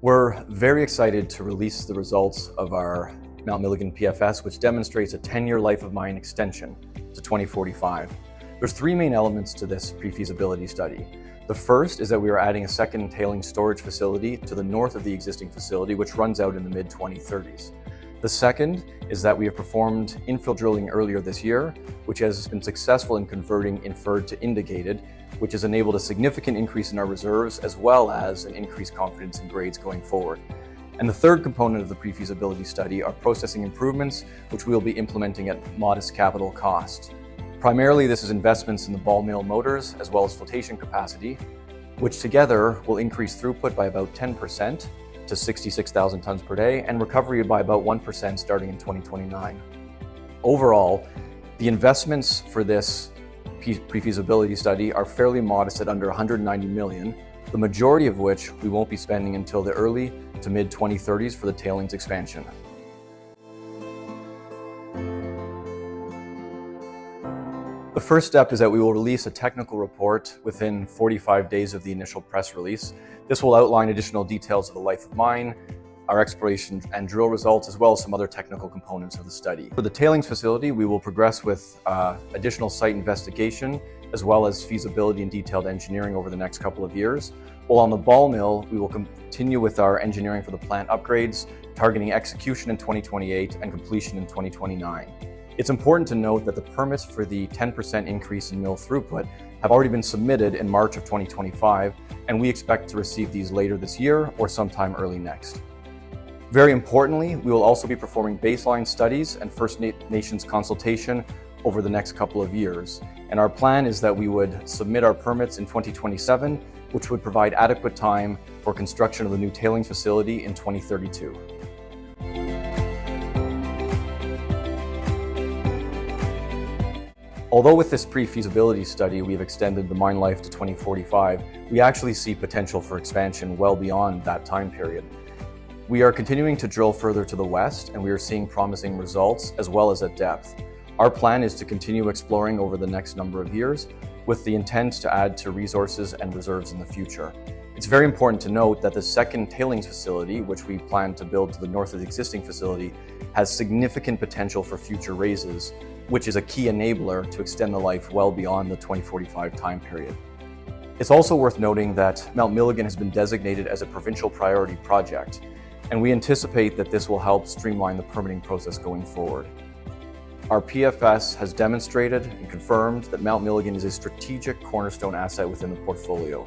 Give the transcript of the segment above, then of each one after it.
We're very excited to release the results of our Mount Milligan PFS, which demonstrates a 10-year life of mine extension to 2045. There's three main elements to this pre-feasibility study. The first is that we are adding a second tailings storage facility to the north of the existing facility, which runs out in the mid-2030s. The second is that we have performed infill drilling earlier this year, which has been successful in converting inferred to indicated, which has enabled a significant increase in our reserves as well as an increased confidence in grades going forward. And the third component of the pre-feasibility study are processing improvements, which we will be implementing at modest capital cost. Primarily, this is investments in the ball mill motors as well as flotation capacity, which together will increase throughput by about 10% to 66,000 tons per day and recovery by about 1% starting in 2029. Overall, the investments for this pre-feasibility study are fairly modest at under $190 million, the majority of which we won't be spending until the early to mid-2030s for the tailings expansion. The first step is that we will release a technical report within 45 days of the initial press release. This will outline additional details of the life of mine, our exploration and drill results, as well as some other technical components of the study. For the tailings facility, we will progress with additional site investigation, as well as feasibility and detailed engineering over the next couple of years. While on the ball mill, we will continue with our engineering for the plant upgrades, targeting execution in 2028 and completion in 2029. It's important to note that the permits for the 10% increase in mill throughput have already been submitted in March of 2025, and we expect to receive these later this year or sometime early next. Very importantly, we will also be performing baseline studies and First Nations consultation over the next couple of years. And our plan is that we would submit our permits in 2027, which would provide adequate time for construction of the new tailings facility in 2032. Although with this pre-feasibility study we have extended the mine life to 2045, we actually see potential for expansion well beyond that time period. We are continuing to drill further to the west, and we are seeing promising results as well as at depth. Our plan is to continue exploring over the next number of years with the intent to add to resources and reserves in the future. It's very important to note that the second tailings facility, which we plan to build to the north of the existing facility, has significant potential for future raises, which is a key enabler to extend the life well beyond the 2045 time period. It's also worth noting that Mount Milligan has been designated as a provincial priority project, and we anticipate that this will help streamline the permitting process going forward. Our PFS has demonstrated and confirmed that Mount Milligan is a strategic cornerstone asset within the portfolio.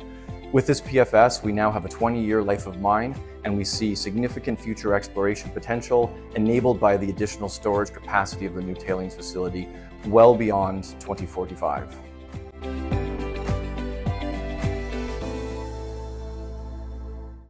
With this PFS, we now have a 20-year life of mine, and we see significant future exploration potential enabled by the additional storage capacity of the new tailings facility well beyond 2045.